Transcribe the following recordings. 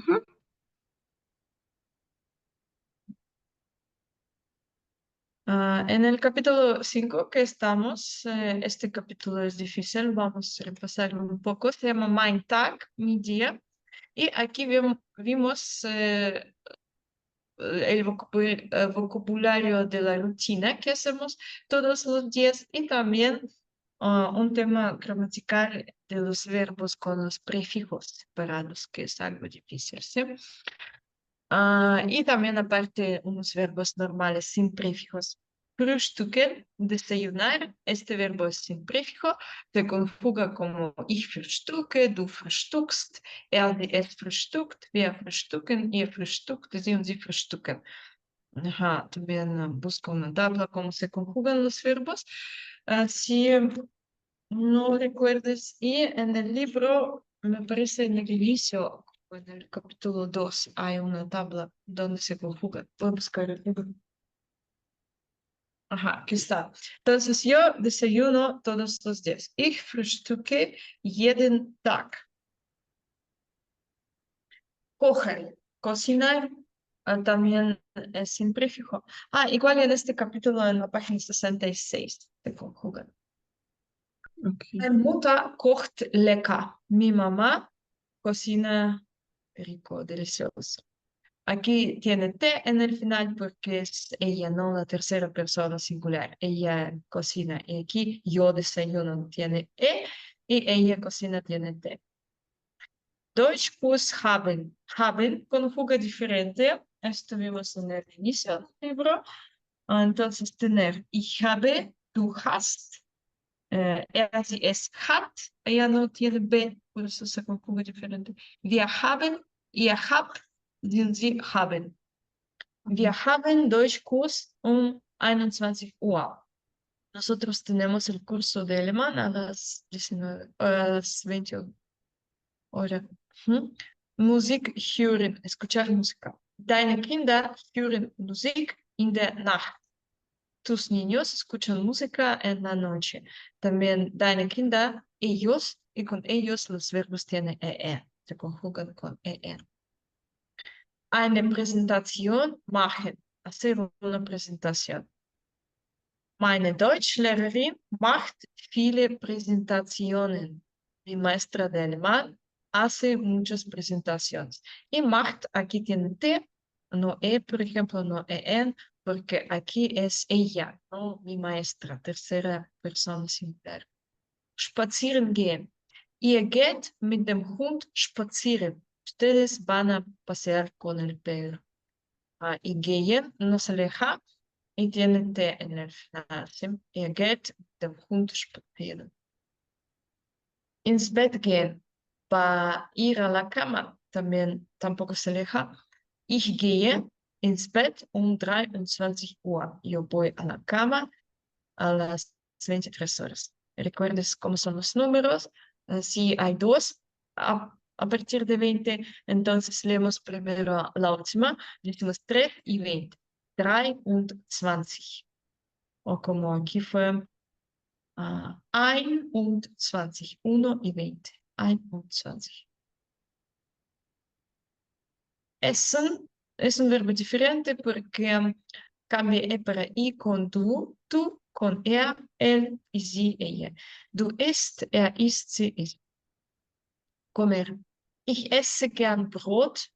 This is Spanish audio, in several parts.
Ujú. En el capítulo 5 que estamos, este capítulo es difícil, vamos a repasarlo un poco. Se llama Mein Tag, mi día. Y aquí vimos el vocabulario de la rutina que hacemos todos los días y también un tema gramatical de los verbos con los prefijos separados, que es algo difícil, ¿sí? Y también aparte unos verbos normales sin prefijos. Frühstücken, desayunar, este verbo es sin prefijo, se conjuga como ich frühstücke, du frühstückst, es frühstückt, wir frühstücken, ihr frühstückt, sie und sie frühstücken. Ajá, también busco una tabla cómo se conjugan los verbos. Si no recuerdes, y en el libro, me parece en el inicio, en el capítulo 2 hay una tabla donde se conjuga. Voy a buscar el libro. Ajá, aquí está. Entonces, yo desayuno todos los días. Ich frühstücke jeden Tag. Kochen, cocinar, también es sin prefijo. Igual en este capítulo, en la página 66, se conjugan. Okay. Meine Mutter kocht lecker. Mi mamá cocina rico, delicioso. Aquí tiene T en el final porque es ella, no la tercera persona singular. Ella cocina. Y aquí yo desayuno tiene E y ella cocina tiene T. Deutsch plus haben. Haben conjuga diferente. Esto vimos en el inicio del libro. Entonces, tener. Ich habe, du hast. Er, sie, es hat. Ella no tiene B, por eso se conjuga diferente. Wir haben, ihr habt, sie haben. Wir haben Deutschkurs um 21 Uhr. Nosotros tenemos el curso de alemán a las 19, a las 20 horas. Musik hören, escuchar música. Deine Kinder hören Musik in der Nacht. Tus niños escuchan música en la noche. También deine Kinder, ellos, y con ellos los verbos tienen ER, se conjugan con ER. Eine Präsentation machen, hacer una presentación. Meine Deutschlehrerin macht viele Präsentationen. Mi maestra de alemán hace muchas presentaciones. Y macht, aquí tiene T, no E, por ejemplo, no EN, porque aquí es ella, no mi maestra, tercera persona singular. Spazieren gehen. Ihr geht mit dem Hund spazieren. Ustedes van a pasear con el perro. Y gehen no se aleja y tiene T en el final. ¿Sí? Ihr geht mit dem Hund spazieren. Ins Bett gehen. Para ir a la cama también tampoco se aleja. Ich gehe ins Bett um 23 Uhr. Yo voy a la cama a las 23 horas. Recuerdes cómo son los números. Si hay dos a partir de 20, entonces leemos primero la última. Decimos 3 y 20. 23. O como aquí fue 21. 1 y 20. 21. Es un verbo diferente porque cambia E para I con tú con er, él y sie, ella. Du isst, er isst, sie isst. Comer. Ich esse gern Brot.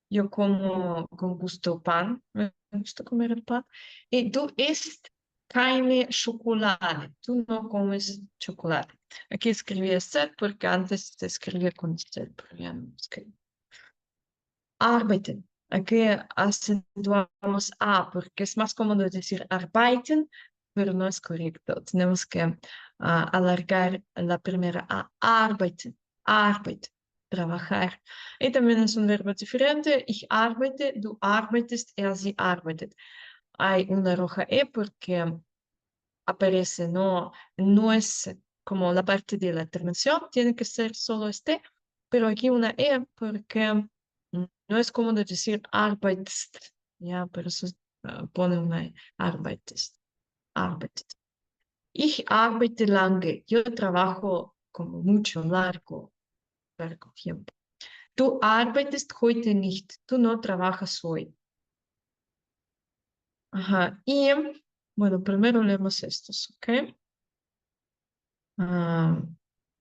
Yo como con gusto pan. Me gusta comer el pan. Y tú isst keine Schokolade. Tú no comes chocolate. Aquí escribí set porque antes se escribía con set, pero ya no escribí. Arbeiten. Aquí acentuamos A porque es más cómodo decir arbeiten, pero no es correcto. Tenemos que alargar la primera A. Arbeiten, arbeit, trabajar. Y también es un verbo diferente. Ich arbeite, du arbeitest, er, sie arbeitet. Hay una roja E porque aparece, no es como la parte de la terminación, tiene que ser solo este, pero aquí una E porque no es como decir arbeitest, ya, pero eso pone una E, arbeitest, arbeitet. Ich arbeite lange, yo trabajo como mucho, largo tiempo. Tú arbeitest heute nicht. Tú no trabajas hoy. Ajá. Y, bueno, primero leemos estos, ¿ok?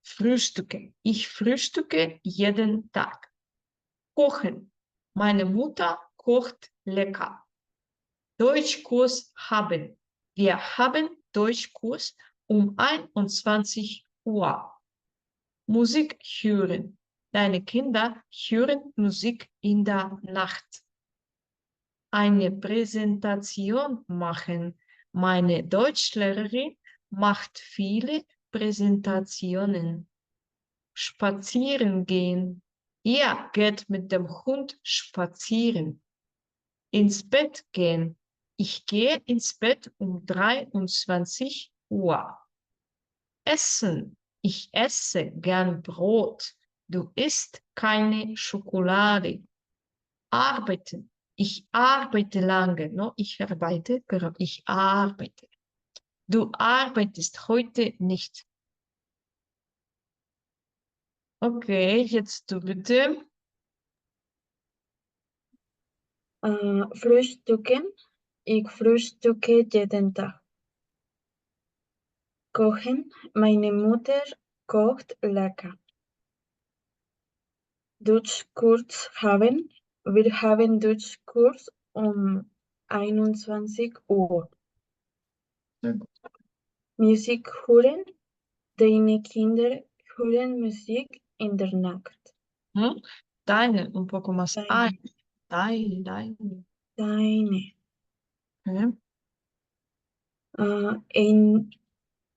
Frühstücke. Ich frühstücke jeden Tag. Kochen. Meine Mutter kocht lecker. Deutschkurs haben. Wir haben Deutschkurs um 21 Uhr. Musik hören. Deine Kinder hören Musik in der Nacht. Eine Präsentation machen. Meine Deutschlehrerin macht viele Präsentationen. Spazieren gehen. Er geht mit dem Hund spazieren. Ins Bett gehen. Ich gehe ins Bett um 23 Uhr. Essen. Ich esse gern Brot. Du isst keine Schokolade. Arbeiten. Ich arbeite lange. No, ich arbeite, pero ich arbeite. Du arbeitest heute nicht. Okay, jetzt du bitte. Frühstücken. Ich frühstücke jeden Tag. Kochen. Meine Mutter kocht lecker. Deutschkurs haben. Wir haben Deutschkurs um 21 Uhr. Sehr gut. Musik hören. Deine Kinder hören Musik in der Nacht. Hm? Deine, un poco más. Ay, Deine. deine. Deine. Okay.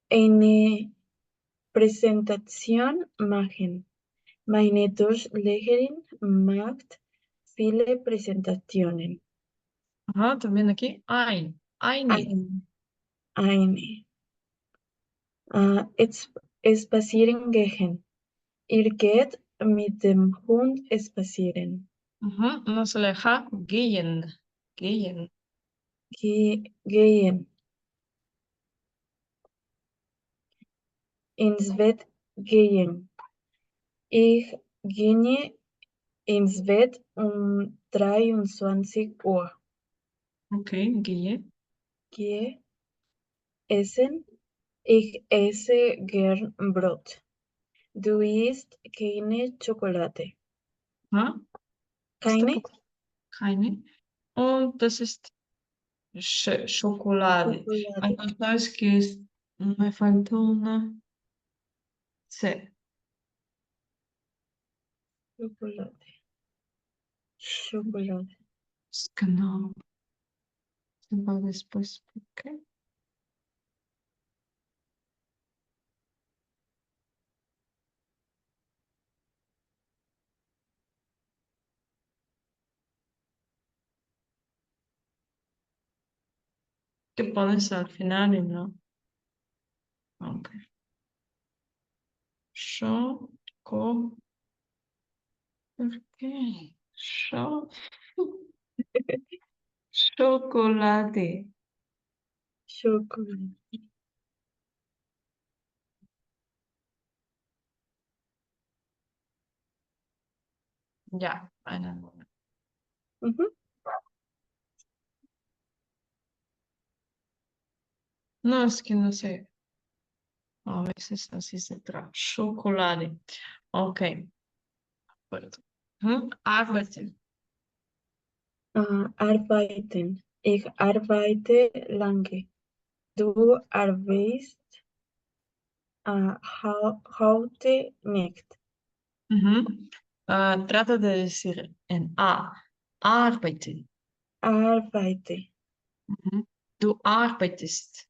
Eine Präsentation machen. Meine Deutschlehrerin macht viele Präsentationen. Ajá, también aquí. Eine. Eine. Spazieren gehen. Ihr geht mit dem Hund spazieren. Ajá, no se le deja. Gehen. Gehen. Gehen. Ins Bett gehen. Ich gehe ins Bett um 23 Uhr. Okay, gehe. Gehe essen. Ich esse gern Brot. Du isst keine Schokolade. Ajá. Keine? Keine. Und das ist Schokolade. Chocolate. Also sabes que es, me faltó una C. Chocolate. Chocolate. Genau. Se va después. Okay. ¿Qué pones al final y no? Ok. Choco. ¿Por qué? Chocolate. Chocolate. Ya, einen Moment. Ujú. No, es que no sé. A veces así se trata. Chocolate. Ok. Acuerdo. Arbeiten. Arbeiten. Ich arbeite lange. Du arbeitest heute nicht. Trata de decir en A. Arbeiten. Arbeite. Du arbeitest.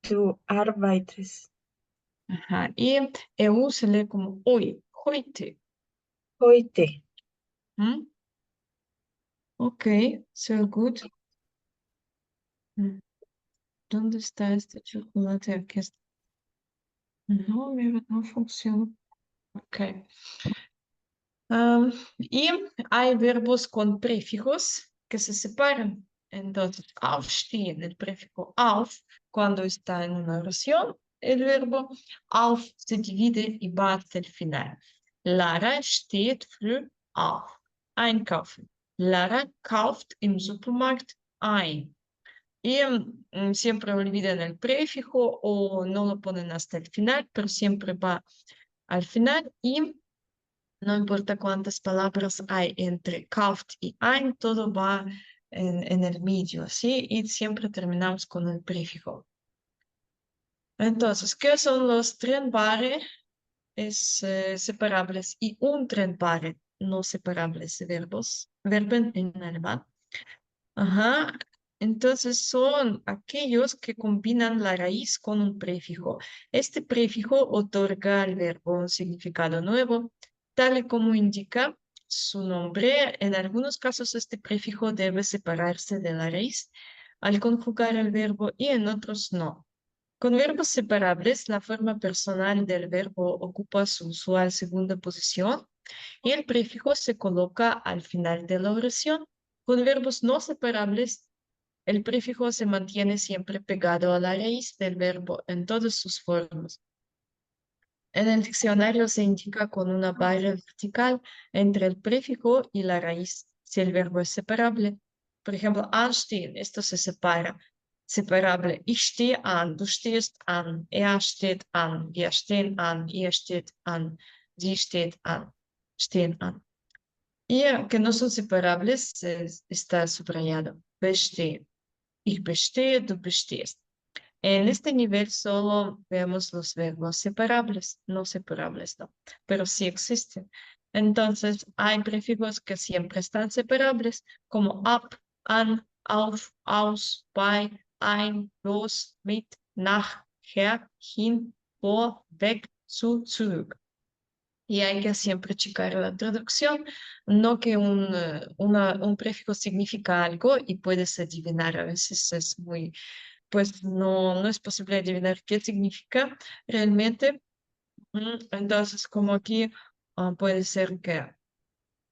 Du arbeitest. Ajá. Y EU se lee como hoy. Heute. Heute. Ok, sehr gut. ¿Dónde está este chocolate? Aquí está. No, mira, no funciona. Ok. Y hay verbos con prefijos que se separan. Entonces, aufstehen, el prefijo auf, cuando está en una oración, el verbo auf se divide y va hasta el final. Lara steht früh auf. Einkaufen. Lara kauft im Supermarkt ein. Y siempre olvidan el prefijo o no lo ponen hasta el final, pero siempre va al final y no importa cuántas palabras hay entre kauft y ein, todo va en el medio, ¿sí? Y siempre terminamos con el prefijo. Entonces, ¿qué son los trennbare separables y untrennbare no separables verbos? Verben en alemán. Ajá. Entonces son aquellos que combinan la raíz con un prefijo. Este prefijo otorga al verbo un significado nuevo, tal y como indica su nombre. En algunos casos este prefijo debe separarse de la raíz al conjugar el verbo y en otros no. Con verbos separables, la forma personal del verbo ocupa su usual segunda posición y el prefijo se coloca al final de la oración. Con verbos no separables, el prefijo se mantiene siempre pegado a la raíz del verbo en todas sus formas. En el diccionario se indica con una barra vertical entre el prefijo y la raíz si el verbo es separable. Por ejemplo, anstehen, esto se separa. Separable. Ich stehe an, du stehst an, er steht an, wir stehen an, ihr steht an, sie steht an, stehen an. Y que no son separables está subrayado. Bestehen. Ich bestehe, du bestehst. En este nivel solo vemos los verbos separables, no separables, no, pero sí existen. Entonces, hay prefijos que siempre están separables, como ab, an, auf, aus, bei, ein, los, mit, nach, her, hin, vor, weg, zu, zurück. Y hay que siempre checar la traducción, no que un prefijo significa algo y puedes adivinar, a veces es muy pues no es posible adivinar qué significa realmente. Entonces, como aquí puede ser que,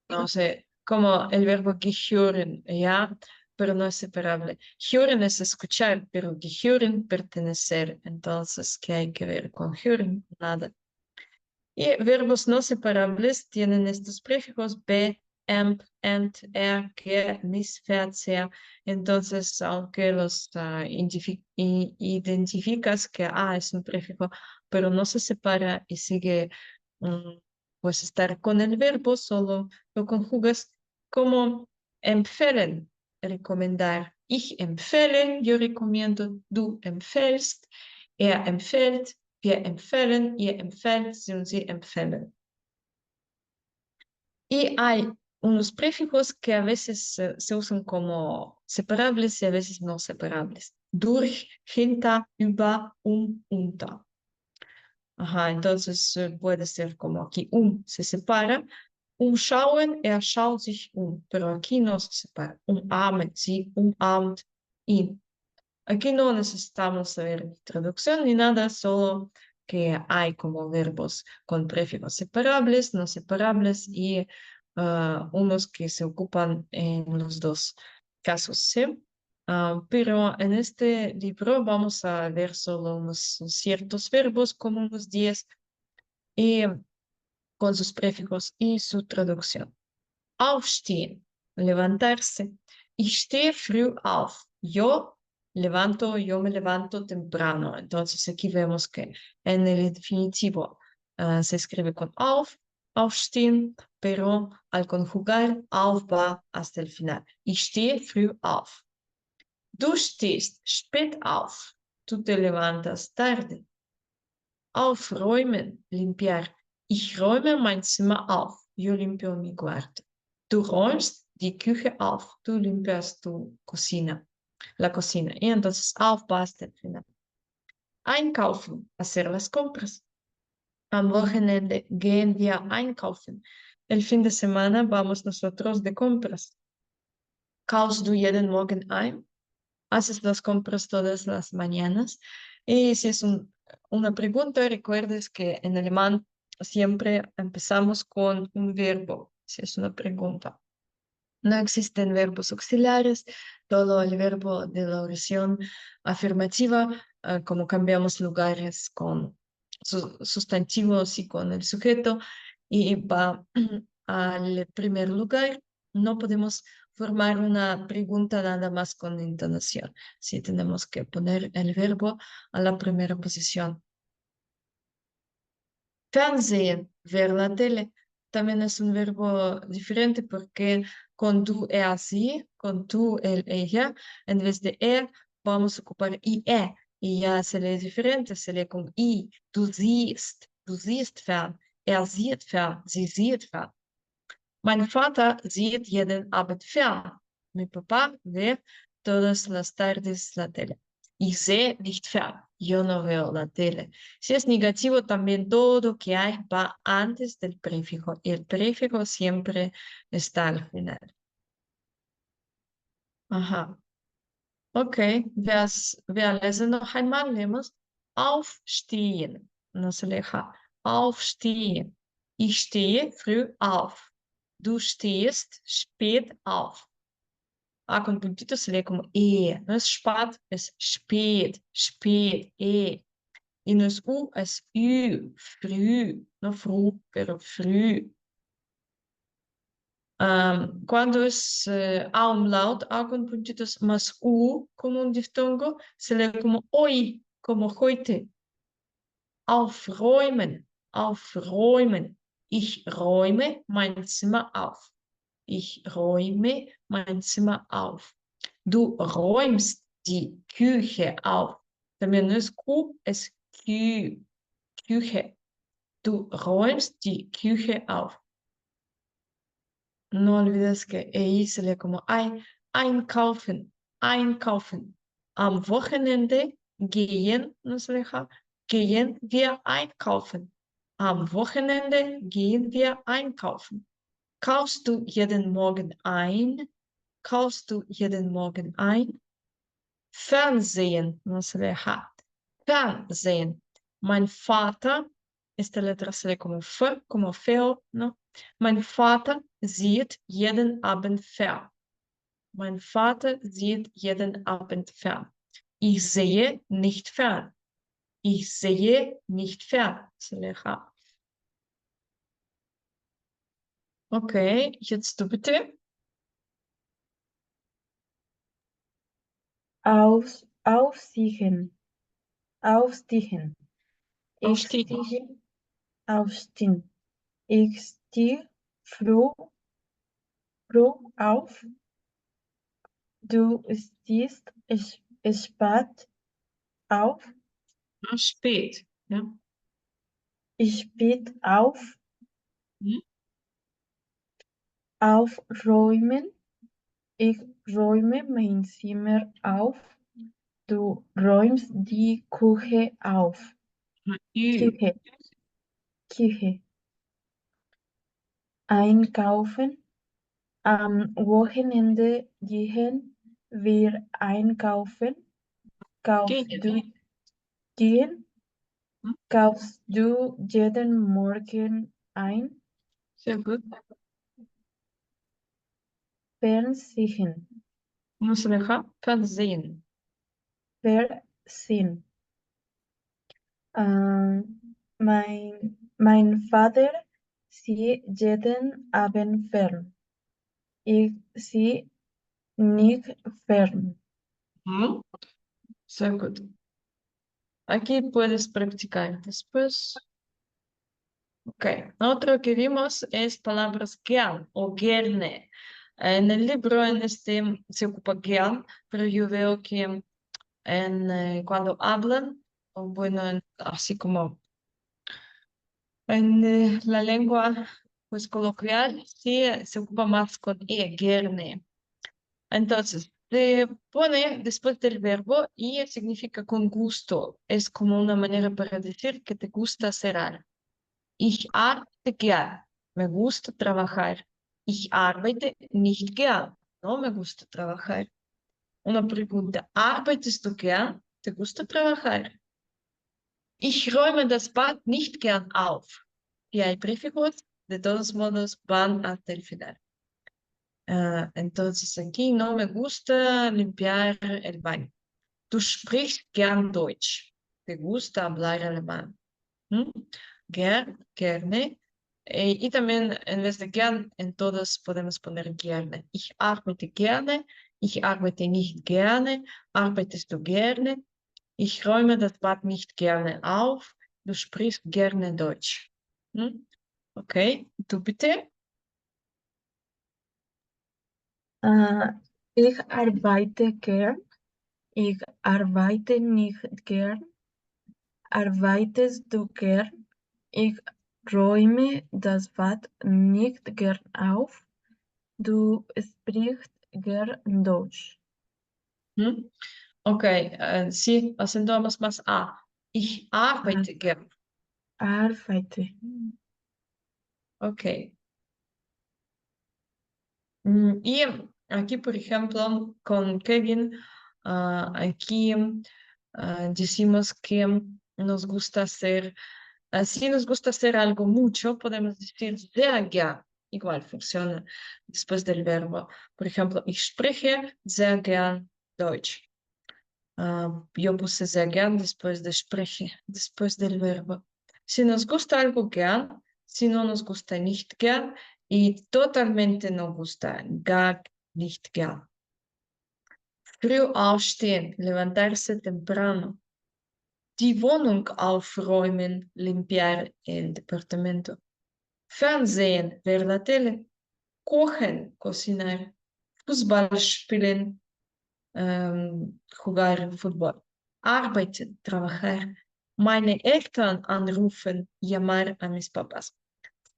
no sé, como el verbo gehören, ¿ya? Pero no es separable. Hören es escuchar, pero gehören pertenecer. Entonces, ¿qué hay que ver con hören? Nada. Y verbos no separables tienen estos prefijos be, emp, ent, er, que, mis, ver, ser. Entonces, aunque los identificas que es un prefijo, pero no se separa y sigue pues estar con el verbo, solo lo conjugas como empfehlen, recomendar. Ich empfehle, yo recomiendo, du empfehlst, er empfiehlt, wir empfehlen, ihr empfehlt, sie und sie empfehlen. Y hay unos prefijos que a veces se usan como separables y a veces no separables. Durch, hinter, über, unter. Ajá, entonces puede ser como aquí se separa. Umschauen, er schaut sich pero aquí no se separa. Umarmen, sie umarmt ihn. Aquí no necesitamos saber ni traducción ni nada, solo que hay como verbos con prefijos separables, no separables y unos que se ocupan en los dos casos, ¿sí? Pero en este libro vamos a ver solo unos ciertos verbos, como unos 10, y con sus prefijos y su traducción. Aufstehen, levantarse. Ich stehe früh auf. Yo me levanto temprano. Entonces aquí vemos que en el definitivo se escribe con aufstehen, pero al conjugar auf va hasta el final. Ich stehe früh auf. Du stehst spät auf. Tú te levantas tarde. Aufräumen, limpiar. Ich räume mein Zimmer auf. Yo limpio mi cuarto. Du räumst die Küche auf. Tú limpias tu cocina, la cocina. Y entonces auf hasta el final. Einkaufen, hacer las compras. Am Wochenende gehen wir einkaufen. El fin de semana vamos nosotros de compras. Kaufst du jeden Morgen ein? Haces las compras todas las mañanas. Y si es una pregunta, recuerdes que en alemán siempre empezamos con un verbo, si es una pregunta. No existen verbos auxiliares, todo el verbo de la oración afirmativa, como cambiamos lugares con sustantivos y con el sujeto, y va al primer lugar. No podemos formar una pregunta nada más con entonación. Sí, tenemos que poner el verbo a la primera posición. Fernsehen, ver la tele, también es un verbo diferente porque con tú, así, con tú, él, ella, en vez de vamos a ocupar IE y ya se lee diferente, se lee con I. Du siehst fern, sieht fern, sie sieht fern. Mein Vater sieht jeden Abend fern. Mi papá ve todas las tardes la tele. Ich sehe nicht fern. Yo no veo la tele. Si es negativo, también todo que hay va antes del prefijo. Y el prefijo siempre está al final. Aha. Okay, wir lesen noch einmal. Leemos. Aufstehen. No se leja. Aufstehen. Ich stehe früh auf. Du stehst spät auf. A con puntito se lee como E. No es spat, es spät, spät, E. Y no es U, es Ü, früh. No fru, pero früh. Cuando es A umlaut, A con puntitos más U como un diftongo, se lee como hoy, como heute. Aufräumen, aufräumen. Ich räume mein Zimmer auf. Ich räume mein Zimmer auf. Du räumst die Küche auf. También no es Q, es Q, Küche. Du räumst die Küche auf. No olvides que EI se lee como einkaufen, einkaufen. Am Wochenende gehen, no se deja, gehen wir einkaufen. Am Wochenende gehen wir einkaufen. Kaufst du jeden Morgen ein? Kaufst du jeden Morgen ein? Fernsehen, no se deja. Fernsehen. Mein Vater, esta letra se lee como F, como feo, ¿no? Mein Vater sieht jeden Abend fern. Mein Vater sieht jeden Abend fern. Ich sehe nicht fern. Ich sehe nicht fern. Se leja. Okay, jetzt du bitte. Aufstehen. Aufstehen. Ich Aufstehen. stehe, aufstehen. Ich stehe früh auf. Du stehst spät auf. Ja, spät. Ja. Spät auf. Hm? Aufräumen. Ich räume mein Zimmer auf. Du räumst die Küche auf. Ü. Küche. Einkaufen. Am Wochenende gehen wir einkaufen. Kaufst Gehen. du gehen? Hm? Kaufst du jeden Morgen ein? Sehr gut. Fernsehen. No se deja. Fernsehen. Fernsehen. Mein Vater sieht jeden Abend fern. Ich sehe nicht fern. Hm? Sehr gut. Aquí puedes practicar después. Ok, otro que vimos es palabras gern o gerne. En el libro en este se ocupa gern, pero yo veo que cuando hablan, o bueno, así como en la lengua pues coloquial, sí se ocupa más con gerne. Entonces, se pone después del verbo y significa con gusto. Es como una manera para decir que te gusta hacer algo. Ich arbeite gern. Me gusta trabajar. Ich arbeite nicht gern. No me gusta trabajar. Una pregunta. ¿Arbeitest du gern? ¿Te gusta trabajar? Ich räume das Bad nicht gern auf. Y hay prefijos, de todos modos, van hasta el final. Entonces aquí no me gusta limpiar el baño. Du sprichst gern Deutsch. ¿Te gusta hablar alemán? ¿Mm? Gerne. Y también en vez de gern, en todos podemos poner gerne. Ich arbeite gerne, ich arbeite nicht gerne, arbeitest du gerne? Ich räume das Bad nicht gerne auf, du sprichst gerne Deutsch. Hm? Okay, du bitte? Ich arbeite gern. Ich arbeite nicht gern. Arbeitest du gern? Ich räume das Bad nicht gern auf. Du sprichst gern Deutsch. Hm? Okay, sí, acentuamos más A. Ich arbeite gern. Arbeite. Ok. Y aquí, por ejemplo, con Kevin, aquí decimos que nos gusta hacer, si nos gusta hacer algo mucho, podemos decir sehr gern. Igual funciona después del verbo. Por ejemplo, ich spreche sehr gern Deutsch. Yo puse sehr gern después de spreche, después del verbo. Si nos gusta algo gern, si no nos gusta nicht gern y totalmente no gusta, gar nicht gern. Früh aufstehen, levantarse temprano. Die Wohnung aufräumen, limpiar el departamento. Fernsehen, ver la tele. Kochen, cocinar. Fußball spielen, jugar fútbol. Arbeiten, trabajar. Meine Eltern anrufen, llamar a mis papás.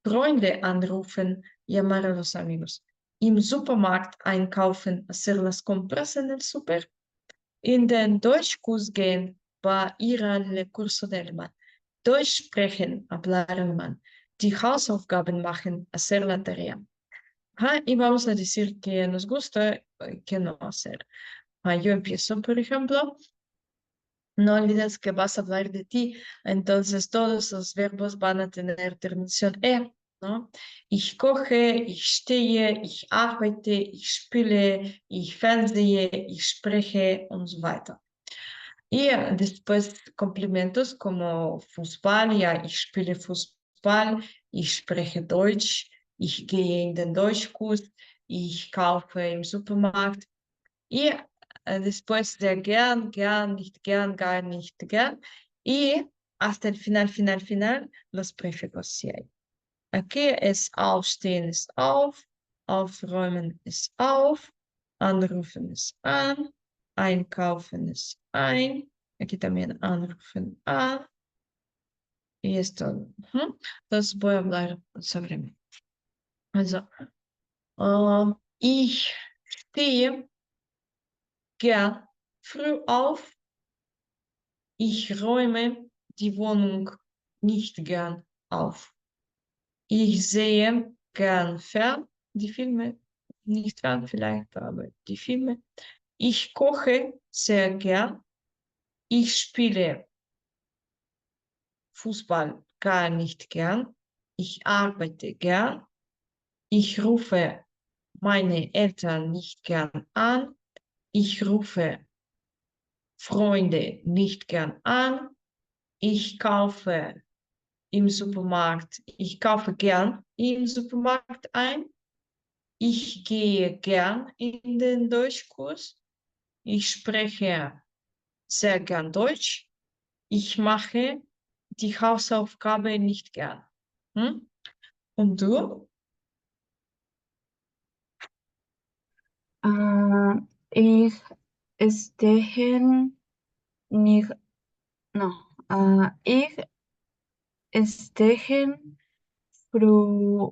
Freunde anrufen, llamar a los amigos. Im Supermarkt einkaufen, hacer las compras en el super. In den Deutschkurs gehen, va ir al curso de alemán. Deutsch sprechen, hablar alemán. Die Hausaufgaben machen, hacer la tarea. Y vamos a decir que nos gusta, que no hacer. Yo empiezo, por ejemplo, no olvides que vas a hablar de ti, entonces todos los verbos van a tener terminación er, ¿no? Ich koche, ich stehe, ich arbeite, ich spiele, ich fernsehe, ich spreche und so weiter. Y después complementos como Fußball, ja, ich spiele Fußball, ich spreche Deutsch, ich gehe in den Deutschkurs, ich kaufe im Supermarkt. Y después de gern, gern, nicht gern, gar nicht gern. Y hasta el final, final, final, los prefijos si hay. Aquí es aufstehen ist auf, aufräumen ist auf, anrufen ist an, einkaufen ist ein, aquí también anrufen an, y esto. Entonces voy a hablar sobre mí. Also, ich stehe gern früh auf. Ich räume die Wohnung nicht gern auf. Ich sehe gern fern die Filme, nicht fern vielleicht, aber die Filme. Ich koche sehr gern. Ich spiele Fußball gar nicht gern. Ich arbeite gern. Ich rufe meine Eltern nicht gern an. Ich rufe Freunde nicht gern an. Ich kaufe im Supermarkt. Ich kaufe gern im Supermarkt ein. Ich gehe gern in den Deutschkurs. Ich spreche sehr gern Deutsch. Ich mache die Hausaufgabe nicht gern. Und du? Ich stehe nicht, no, ich stehe früh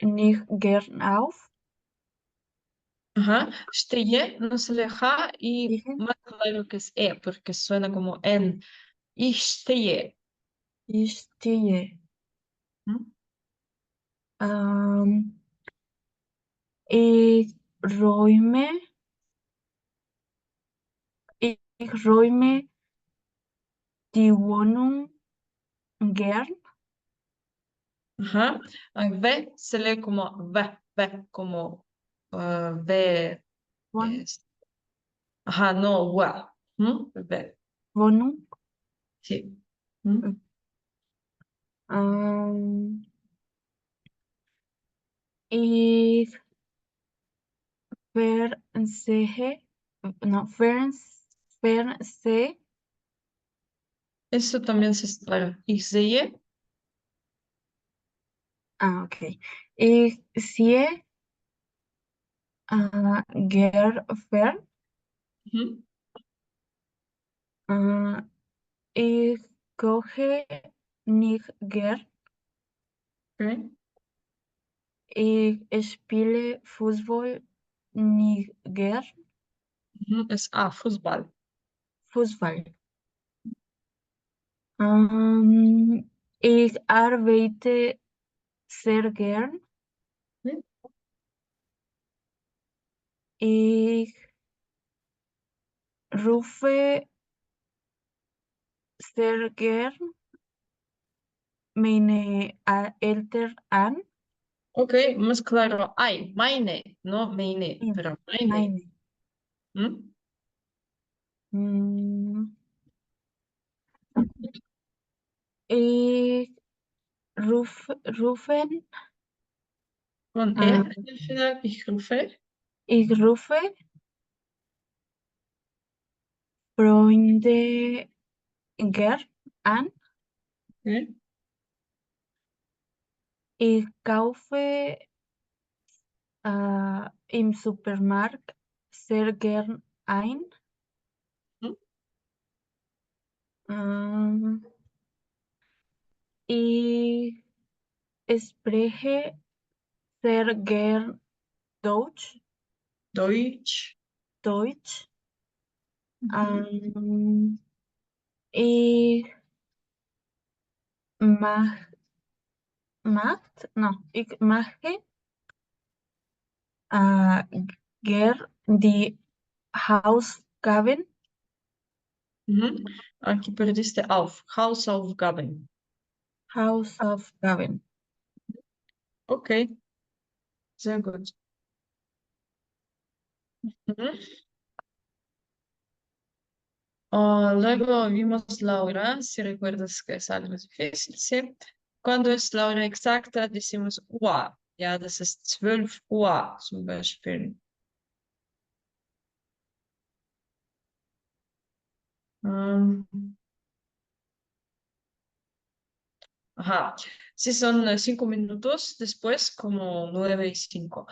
nicht gern auf. Ajá. Stehe, no se le ja y Dije, más claro que es porque suena como en. Ich stehe. ich stehe. ¿Mm? Ich räume, ich räume die Wohnung gern. Ajá. Ve se lee como ve, como ve. Wohn- Ajá, no, wa. Ve, Wohnung. sí. ¿Mm? Ähm, Ich versehe, no, verse, Esto también se para. Ich sehe. ok. Ich sehe Gerfer. Ujú, Ich koche nicht gern. ok, Ich spiele Fußball nicht gern. ujú, es A, Fußball. Fußball. Ich arbeite sehr gern. Ujú, Ich rufe sehr gern meine Eltern an. ok, más claro. Ay, meine, no meine, Ja, pero meine. meine. ¿Mm? Mm, Ich rufen, Con E ah, al final, ich rufe. ich rufe Freunde gern an. Ok, Ich kaufe im Supermarkt sehr gern ein. ujú, Ähm, Ich spreche sehr gern Deutsch. Deutsch. Deutsch. Ujú, Ähm, Ich mach, ich mache äh, gern die Hausaufgaben. ujú. Aquí perdiste auf. Hausaufgaben. Hausaufgaben. Ok, sehr gut. Ujú. Luego vimos la hora, si recuerdas que es algo difícil, ¿sí? Cuando es la hora exacta, decimos Uhr. Ja, das ist 12 Uhr zum Beispiel. Ähm, ajá. Si son 5 minutos después, como 9:05.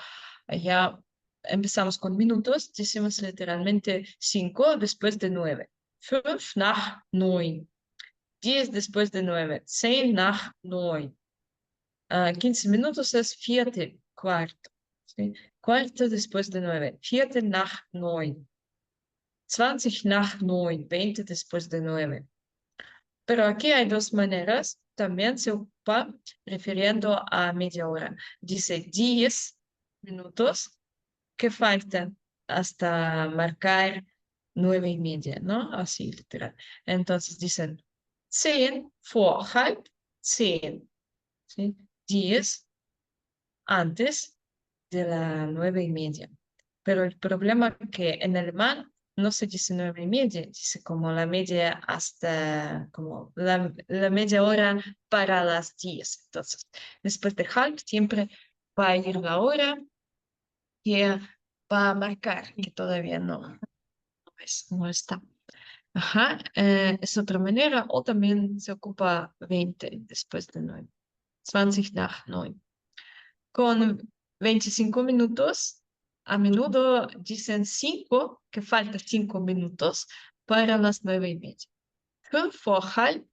Ya empezamos con minutos, decimos literalmente 5 después de 9. 5 nach 9. 10 después de 9. 10 nach 9. 15 minutos es vierte, cuarto. ¿Sí? Cuarto después de 9. Vierte nach 9. 20 nach 9. 20 después de 9. Pero aquí hay dos maneras. También se ocupa refiriendo a media hora. Dice 10 minutos que faltan hasta marcar 9:30, ¿no? Así literal. Entonces dicen 10 vor halb 10, ¿sí? 10 antes de la 9:30. Pero el problema es que en alemán no se dice 9:30, dice como la media hasta, como la media hora para las 10. Entonces, después de halb siempre va a ir la hora que va a marcar, que todavía no está. Ajá, es otra manera, o también se ocupa 20 después de 9. 20 nach 9. Con 25 minutos, a menudo dicen 5, que falta 5 minutos para las 9:30. 5 vor halb,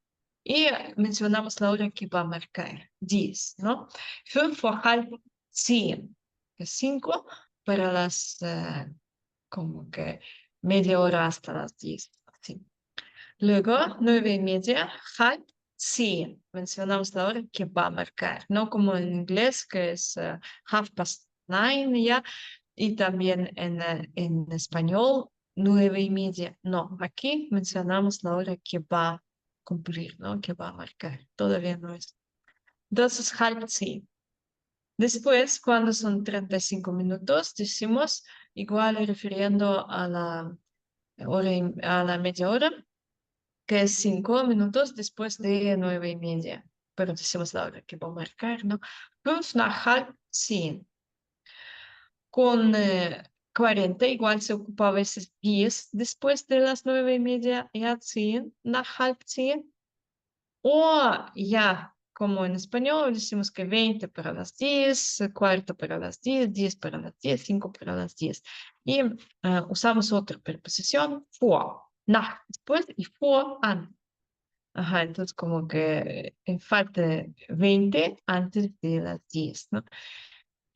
y mencionamos la hora que va a marcar, 10, ¿no? 5 vor halb 10, que es 5 para las, como que media hora hasta las 10. Así. Luego, 9:30, halb 10. Mencionamos la hora que va a marcar, no como en inglés, que es 9:30 ya, y también en español, 9:30. No, aquí mencionamos la hora que va a cumplir, ¿no? Que va a marcar. Todavía no es. Entonces, halb 10. Después, cuando son 35 minutos, decimos igual refiriendo a la hora, a la media hora, que es 5 minutos después de 9:30. Pero decimos la hora que va a marcar, ¿no? 5 nach halb 10. Con 40 igual se ocupa a veces 10 después de las 9:30, ya 10, nach halb 10. O ya, como en español, decimos que 20 para las 10, cuarto para las 10, 10 para las 10, 5 para las 10. Y usamos otra preposición, vor, nach, después, y vor, antes. Ajá, entonces como que falta 20 antes de las 10, ¿no?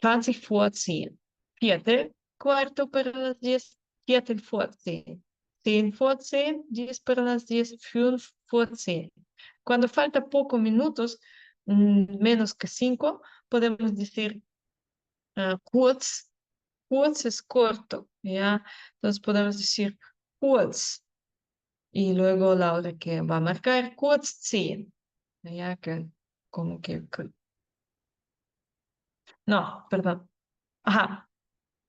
20 vor 10. Viertel, cuarto para las 10, viertel vor 10. 10 vor 10, 10 para las 10, 5 vor 10. Cuando falta pocos minutos, menos que 5, podemos decir kurz. Kurz es corto, ¿ya? Entonces podemos decir kurz. Y luego la hora que va a marcar kurz 10. ¿Ya? Que como que no, perdón. Ajá.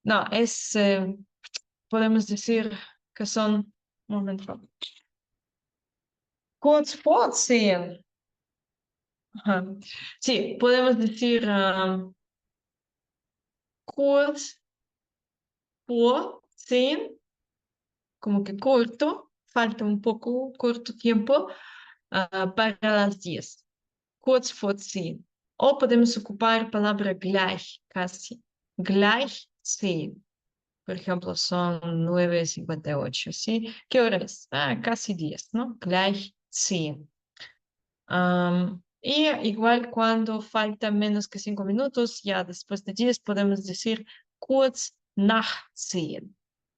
No, podemos decir que son, un momento, kurz vor 10. Ajá. Sí, podemos decir kurz vor 10, como que corto, falta un poco, corto tiempo para las 10. Kurz vor 10. O podemos ocupar palabra gleich, casi. Gleich 10. Por ejemplo, son 9:58, ¿sí? ¿Qué hora es? Casi 10, ¿no? Gleich 10. Y igual cuando falta menos que 5 minutos, ya después de 10 podemos decir kurz nach 10,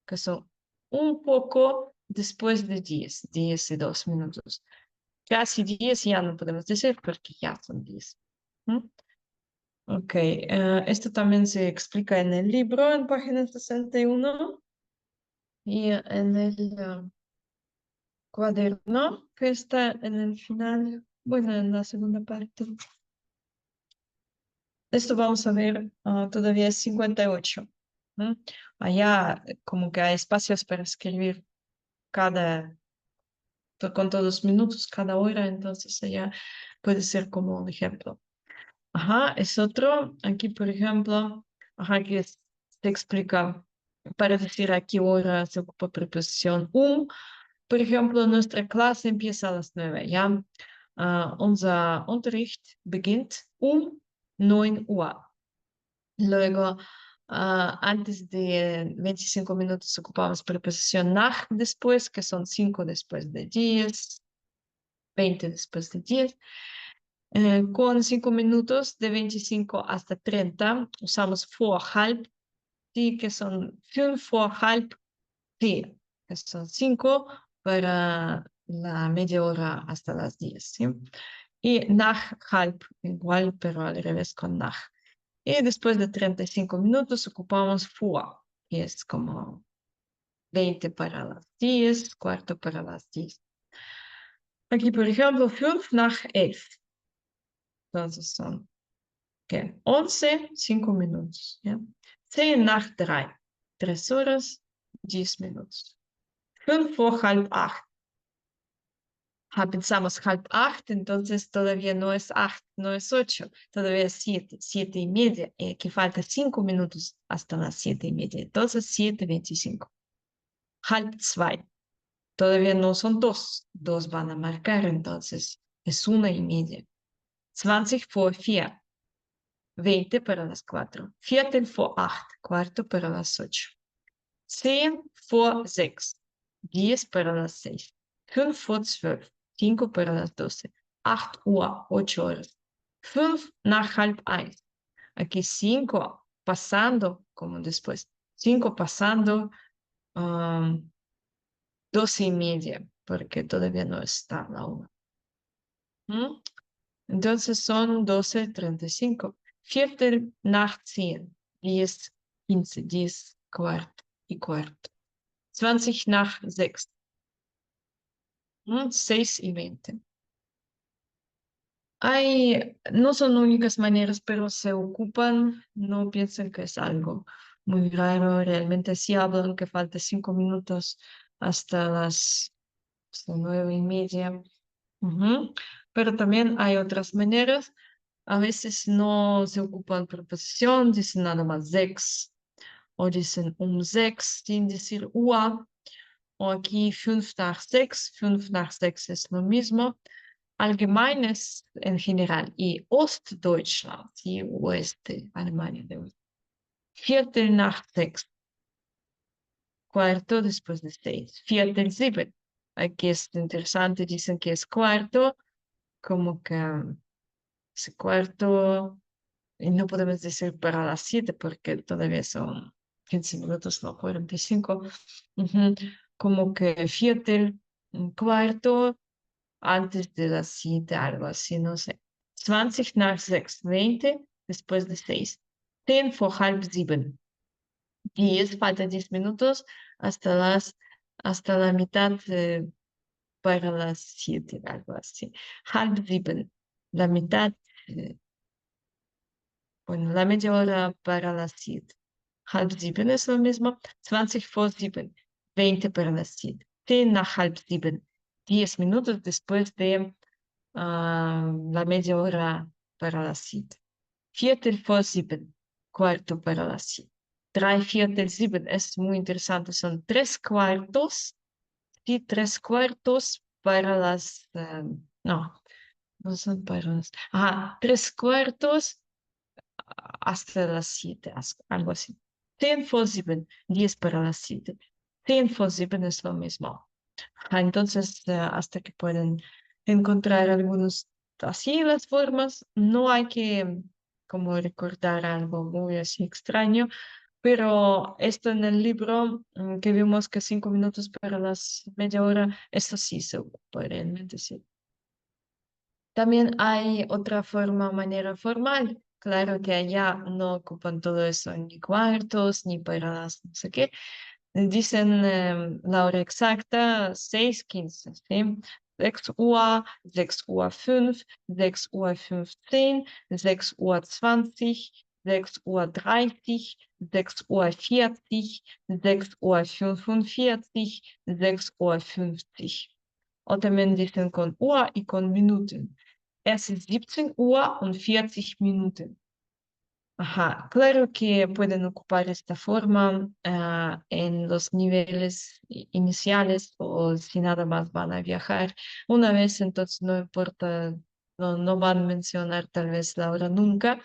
que son un poco después de 10, 10 y 2 minutos. Casi 10 ya no podemos decir porque ya son 10. ¿Mm? Ok, esto también se explica en el libro, en página 61 y en el cuaderno que está en el final, bueno, en la segunda parte. Esto vamos a ver, todavía es 58. ¿No? Allá como que hay espacios para escribir cada, con todos los minutos, cada hora, entonces allá puede ser como un ejemplo. Ajá, es otro. Aquí, por ejemplo, ajá, se explica para decir a qué hora se ocupa preposición Por ejemplo, nuestra clase empieza a las 9, ¿ya? Unser Unterricht beginnt 9 Uhr. Luego, antes de 25 minutos ocupamos preposición nach después, que son 5 después de 10, 20 después de 10. Con 5 minutos de 25 hasta 30 usamos vor halb, sí, que son 5 vor halb 10, que son 5 para la media hora hasta las 10, ¿sí? Y nach halb, igual, pero al revés con nach. Y después de 35 minutos ocupamos vor, y es como 20 para las 10, cuarto para las 10. Aquí, por ejemplo, 5 nach 11. Entonces son, ¿qué? 11, 5 minutos, ¿ya? 10 nach 3, 3 horas, 10 minutos. 5 vor halb 8. Pensamos halb 8, entonces todavía no es 8, no es 8, todavía es 7, 7:30, que falta 5 minutos hasta las 7:30, entonces 7:25. Halb 2, todavía no son 2, 2 van a marcar, entonces es 1:30. 20 vor 4, 20 para las 4. Viertel vor 8, cuarto para las 8. 10 vor 6, 10 para las 6. 5 vor 12, 5 para las 12. 8 Uhr, 8 horas. 5 nach halb 1. Aquí 5 pasando, como después. 5 pasando, 12:30, porque todavía no está la 1. ¿Mm? Entonces son 12:35. Viertel nach 10. 10, 15, 10, cuarto y cuarto. 20 nach 6. 6:20. No son únicas maneras, pero se ocupan, no piensen que es algo muy raro. Realmente sí hablan que falta 5 minutos hasta 9:30. Pero también hay otras maneras. A veces no se ocupan preposición, dicen nada más 6. O dicen 6 sin decir Uhr. O aquí 5 nach 6. 5 nach 6 es lo mismo. Allgemein es en general. Y Ostdeutschland, y oeste, Alemania de oeste. 4 nach 6. Cuarto después de 6. 4 7. Aquí es interesante, dicen que es cuarto, como que ese cuarto, y no podemos decir para las 7 porque todavía son 15 minutos, no 45. Ujú. Como que 4 antes de las 7, algo así, no sé. 20 nach 6. 20 después de 6. 10 vor halb 7. 10, falta 10 minutos hasta la mitad para las 7, algo así. Halb 7, la mitad, eh, bueno, la media hora para las 7. Halb 7 es lo mismo. 20 vor 7, 20 para las 7. 10 nach halb 7, 10 minutos después de la media hora para las 7. 7 vor 7, cuarto para las 7. 3/4 7 es muy interesante, son 3 cuartos y 3 cuartos para las, no, no son para las, 3 cuartos hasta las 7, algo así. 10 vor 7, 10 para las 7. 10 vor 7 es lo mismo. Entonces, hasta que pueden encontrar algunos, así las formas, no hay que como recordar algo muy así extraño, pero esto en el libro que vimos que 5 minutos para las media hora, esto sí se ocupa realmente, sí. También hay otra forma, manera formal. Claro que allá no ocupan todo eso ni cuartos, ni para las no sé qué. Dicen la hora exacta 6:15, ¿sí? 6 Uhr, 6:05, 6:15, 6:20, 6:30, 6:40, 6:45, 6:50. O también dicen con Uhr y con Minuten. Es 17:40. Ajá, claro que pueden ocupar esta forma en los niveles iniciales o si nada más van a viajar una vez, entonces no importa, no van a mencionar tal vez la hora nunca.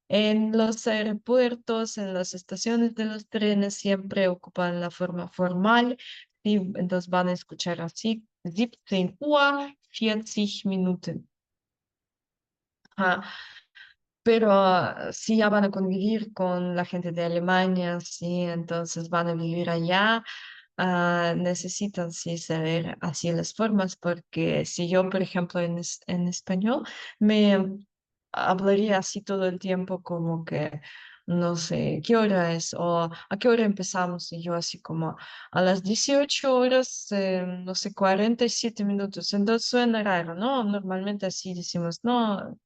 En los aeropuertos, en las estaciones de los trenes siempre ocupan la forma formal y entonces van a escuchar así, 17:40. Ajá. Pero sí ya van a convivir con la gente de Alemania, sí, entonces van a vivir allá. Necesitan sí saber así las formas, porque si yo, por ejemplo, en español, me hablaría así todo el tiempo como que no sé qué hora es o a qué hora empezamos y yo así como a las 18 horas, no sé, 47 minutos. Entonces suena raro, ¿no? Normalmente así decimos, no,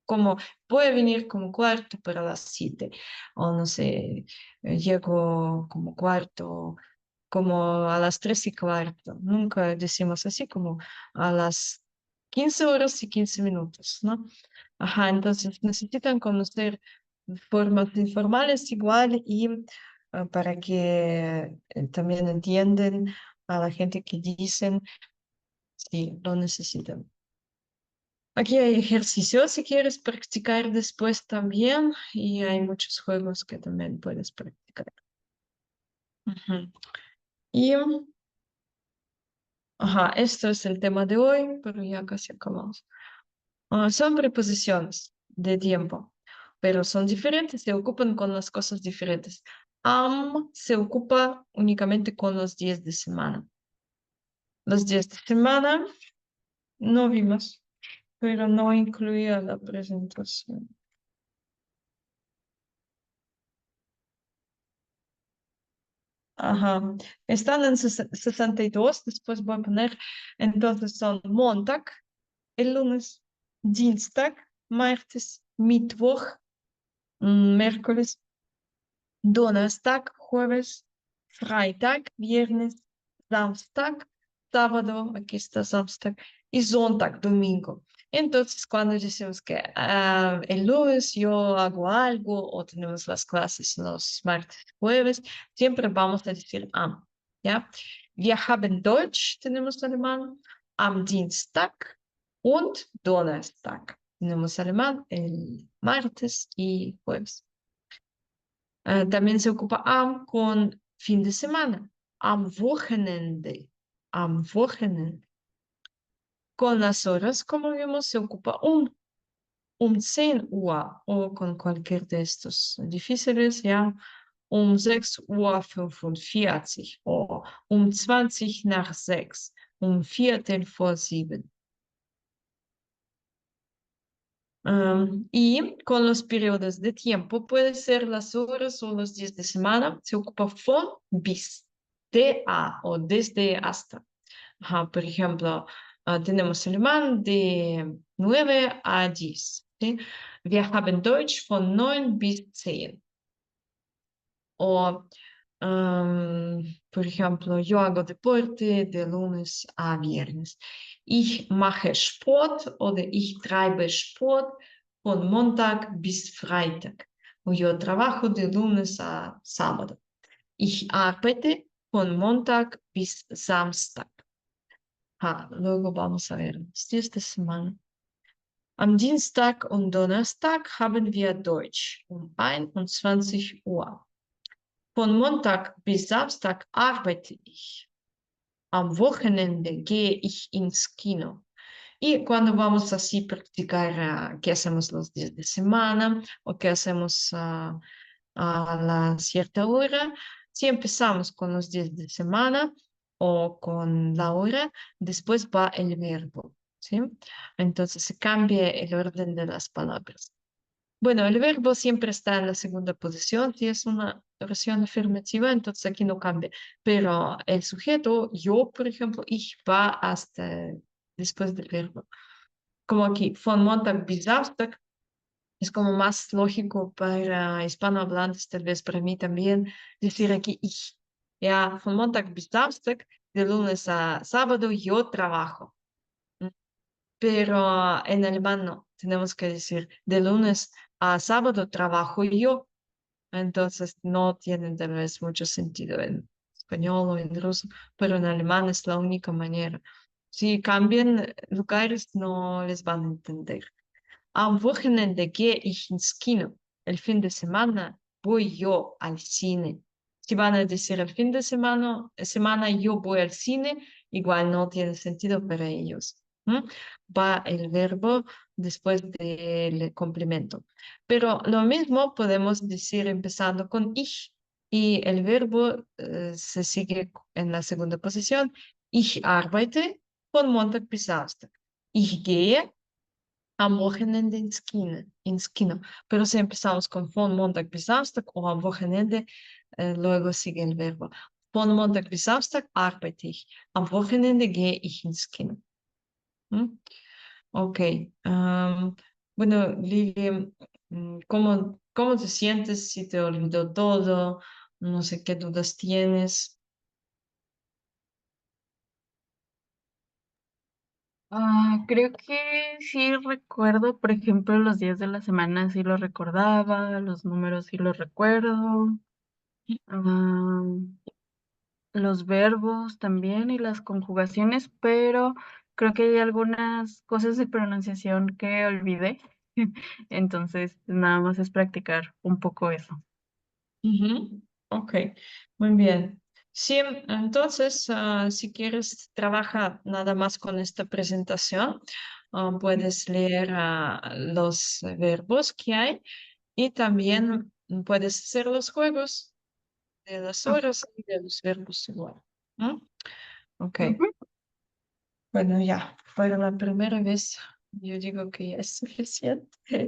como puede venir como cuarto para las 7 o no sé, llego como cuarto, como a las 3:15. Nunca decimos así como a las 15 horas y 15 minutos, ¿no? Ajá, entonces necesitan conocer formas informales igual y para que también entienden a la gente que dicen, sí, lo necesitan. Aquí hay ejercicios si quieres practicar después también y hay muchos juegos que también puedes practicar. Ujú. Y, esto es el tema de hoy, pero ya casi acabamos. Son preposiciones de tiempo, pero son diferentes, se ocupan con las cosas diferentes. Se ocupa únicamente con los días de semana. Los días de semana no vimos, pero no incluía la presentación. Ajá, están en 62, después voy a poner, entonces son Montag, el lunes, Dienstag, martes, Mittwoch, miércoles, Donnerstag, jueves, Freitag, viernes, Samstag, sábado, aquí está Samstag, y Sonntag, domingo. Entonces, cuando decimos que el lunes yo hago algo o tenemos las clases los martes y jueves, siempre vamos a decir am, ¿ya? Wir haben Deutsch, tenemos alemán, am Dienstag und Donnerstag. Tenemos alemán el martes y jueves. También se ocupa am con fin de semana, am Wochenende, am Wochenende. Con las horas, como vimos, se ocupa um 10 Uhr o con cualquier de estos difíciles, ja, um 6:45 Uhr o 20 nach 6, Viertel vor 7. Y con los periodos de tiempo, puede ser las horas o los días de semana, se ocupa von bis, de a o desde hasta. Ajá, por ejemplo, tenemos alemán de 9 a 10. ¿Sí? Wir haben Deutsch von 9 bis 10. O, por ejemplo, yo hago deporte de lunes a viernes. Ich mache Sport oder ich treibe Sport von Montag bis Freitag. O yo trabajo de lunes a sábado. Ich arbeite von Montag bis Samstag. Luego vamos a ver los días de semana. Am Dienstag und Donnerstag haben wir Deutsch um 21 Uhr. Von Montag bis Samstag arbeite ich. Am Wochenende gehe ich ins Kino. Y cuando vamos así practicar qué hacemos los días de semana o qué hacemos a la cierta hora, si empezamos con los días de semana o con la hora, después va el verbo, ¿sí? Entonces se cambia el orden de las palabras. Bueno, el verbo siempre está en la segunda posición, si es una oración afirmativa, entonces aquí no cambia, pero el sujeto, yo, por ejemplo, ich, va hasta después del verbo. Como aquí, von Montag bis Samstag, es como más lógico para hispanohablantes, tal vez para mí también, decir aquí ich. Ya, von Montag bis Samstag, de lunes a sábado, yo trabajo. Pero en alemán no, tenemos que decir de lunes a sábado trabajo yo. Entonces no tienen tal vez mucho sentido en español o en ruso, pero en alemán es la única manera. Si cambian lugares, no les van a entender. Am Wochenende gehe ich ins Kino. El fin de semana voy yo al cine. Si van a decir el fin de semana yo voy al cine, igual no tiene sentido para ellos. Va el verbo después del complemento. Pero lo mismo podemos decir empezando con ich y el verbo se sigue en la segunda posición. Ich arbeite von Montag bis Samstag. Ich gehe am Wochenende ins Kino. Pero si empezamos con von Montag bis Samstag o am Wochenende, luego sigue el verbo. Von Montag bis Samstag arbeite ich. Am Wochenende gehe ich ins Kino. ¿Mm? Ok. Bueno, Lili, ¿cómo te sientes si te olvidó todo? No sé qué dudas tienes. Creo que sí recuerdo, por ejemplo, los días de la semana sí los recordaba, los números sí los recuerdo, ah, los verbos también y las conjugaciones, pero creo que hay algunas cosas de pronunciación que olvidé. Entonces, nada más es practicar un poco eso. Ujú. Ok, muy bien. Sí, entonces, si quieres, trabaja nada más con esta presentación. Puedes leer los verbos que hay y también puedes hacer los juegos de las Ok. horas y de los verbos igual. ¿Mm? Ok, Ujú. bueno, ya, para la primera vez, yo digo que ya es suficiente. Ya.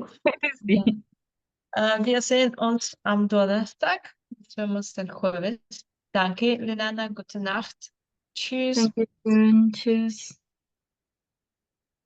Sí. Wir sehen uns am Donnerstag. Nos vemos el jueves. Danke, Liliana. Gute Nacht. Tschüss. Danke schön. Tschüss.